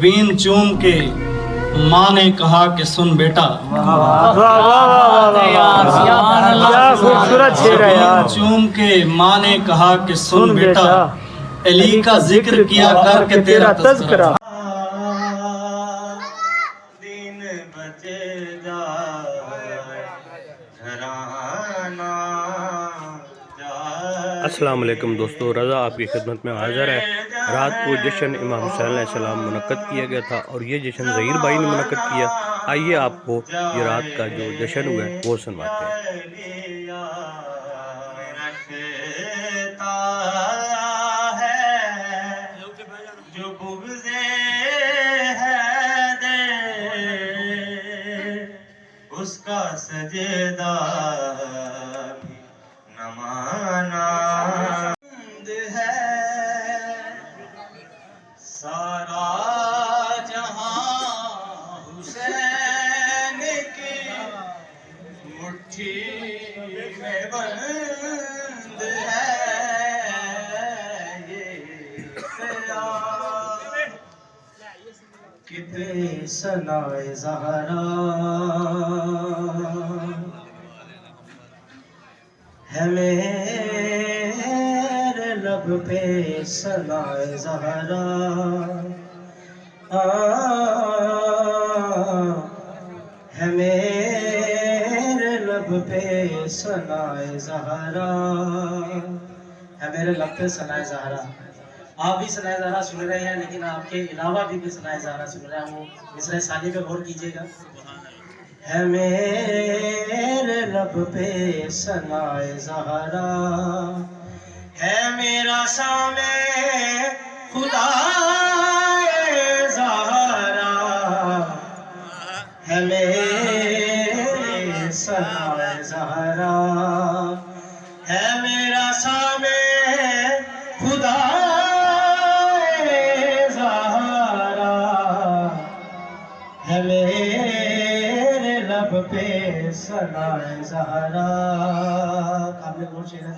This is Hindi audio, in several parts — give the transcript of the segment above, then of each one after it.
बीन चूम के माँ ने कहा कि सुन बेटा, खूबसूरत शेर है यार। बीन चूम के माँ ने कहा कि सुन बेटा, अली का जिक्र किया कर के तेरा तज़किरा। अस्सलाम वालेकुम दोस्तों, रज़ा आपकी खिदमत में हाज़िर है। रात को जश्न इमाम हुसैन अलैहिस्सलाम मुनक्कद किया गया था और ये जश्न ज़हीर भाई ने मुनक्कद किया। आइए आपको ये रात का जो जश्न हुआ है वो सुनवाते हैं। उसका सजदा नमाना है, सारा जहां हुसैन की मुट्ठी में बंद है। ये कितने सनाए ज़हरा है मेरे लब पे, सनाए ज़हरा है मेरे लब पे, सनाए ज़हरा है मेरे लब पे, सनाए ज़हरा। आप भी सनाए ज़हरा सुन रहे हैं, लेकिन आपके अलावा भी सनाए ज़हरा सुन रहे हैं। वो मिसरे सानी पे गौर कीजिएगा। है मेरे लब पे सनाए ज़हरा, है मेरा सामे खुदा ज़हरा, है मेरे सनाए ज़हरा, है मेरा सामे खुदा ज़हरा, है मेरे लब पे सनाए ज़हरा। काबिल गौर शेर है।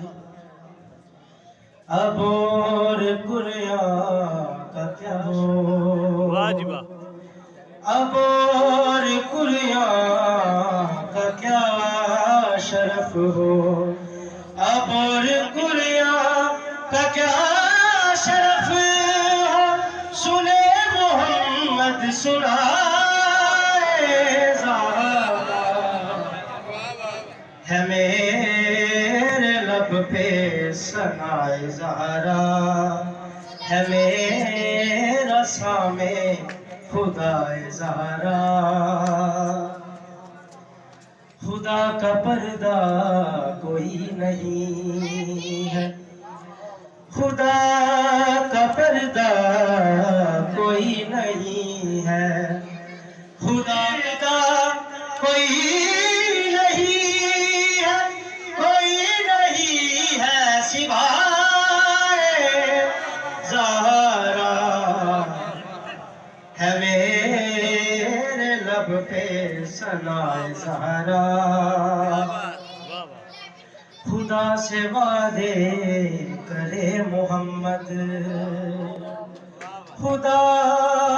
अब और कुरिया का क्या हो, अब और कुरिया का क्या शरफ हो, अब और कुरिया का क्या शरफ हो, सुने मोहम्मद सुनाए ज़हरा, है मेरे लब पे सनाए ज़हरा, है मेरा सामे खुदाए ज़हरा। खुदा का पर्दा कोई नहीं है, खुदा का पर्दा कोई नहीं है, खुदा का कोई नहीं है, कोई नहीं है सिवाय ज़हरा, है मेरे लब पे सनाए ज़हरा। खुदा से वादे करे मोहम्मद, खुदा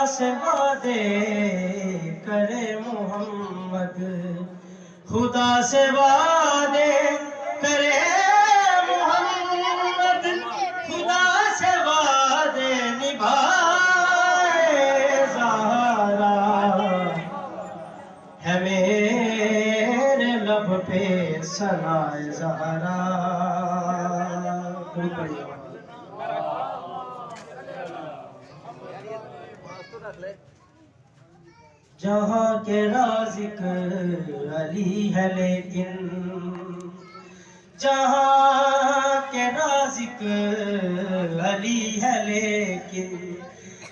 से वादे करे मोहम्मद, खुदा से वादे करे मोहम्मद, खुदा से वादे निभाए ज़हरा, है मेरे लब पे सनाए ज़हरा। जहाँ के राज़िक अली है, लेकिन जहाँ के राज़िक अली है, लेकिन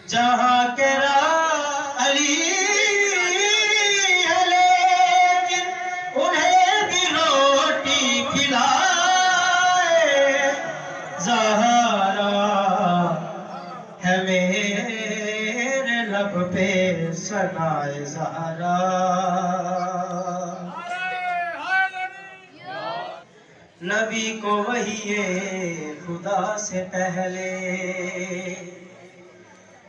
जहाँ के अली है, लेकिन उन्हें भी रोटी खिलाए ज़हरा, है मेरे लब पे सनाए ज़हरा। नबी को वही खुदा से पहले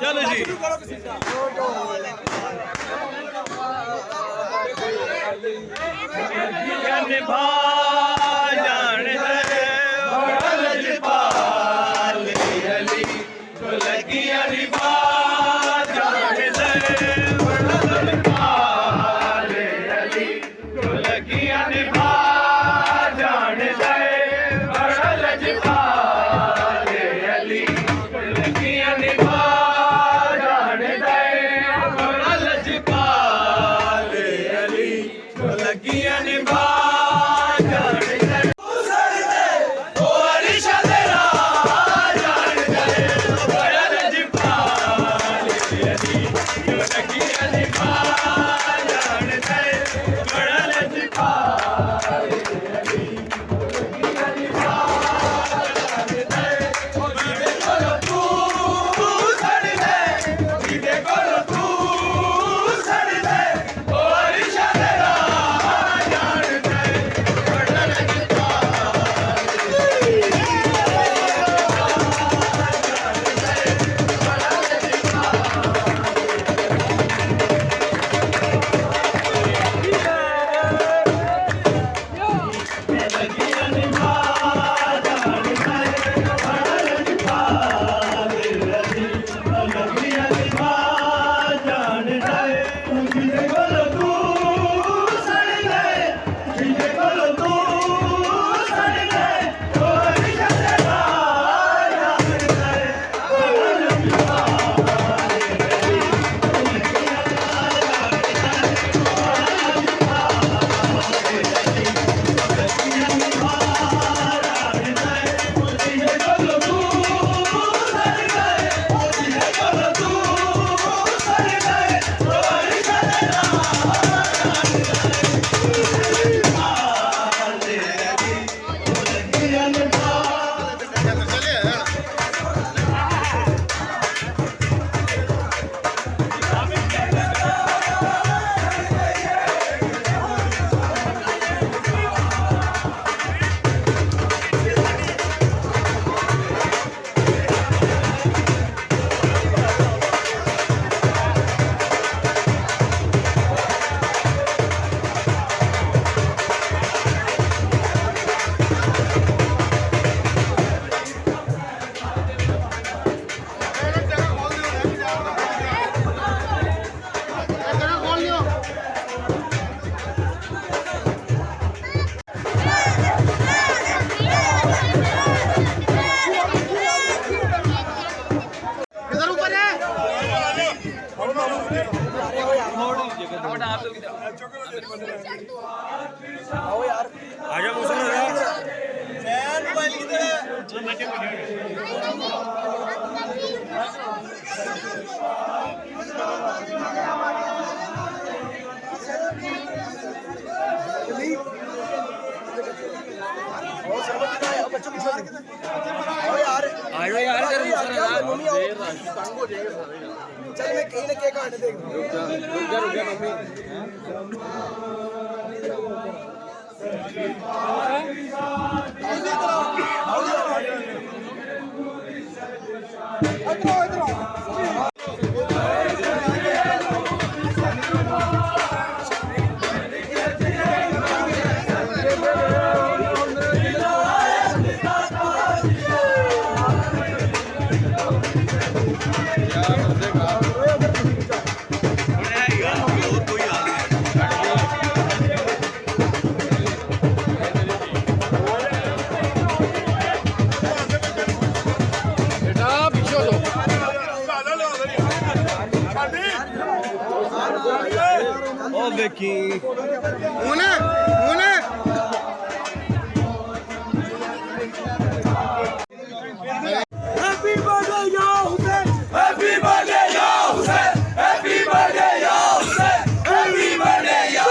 चलो जी निभा जान दे लजपाल अली तो लगिया निभा जान दे लजपाल अली तो लगिया निभा जान दे लजपाल अली तो लगिया निभा जान दे लजपाल अली तो लगिया निभा आजा चल मैं कहीं ना कहीं काट देगा देखी हैप्पी बर्थडे या हुसैन हैप्पी बर्थडे या हुसैन हैप्पी बर्थडे या हुसैन हैप्पी बर्थडे या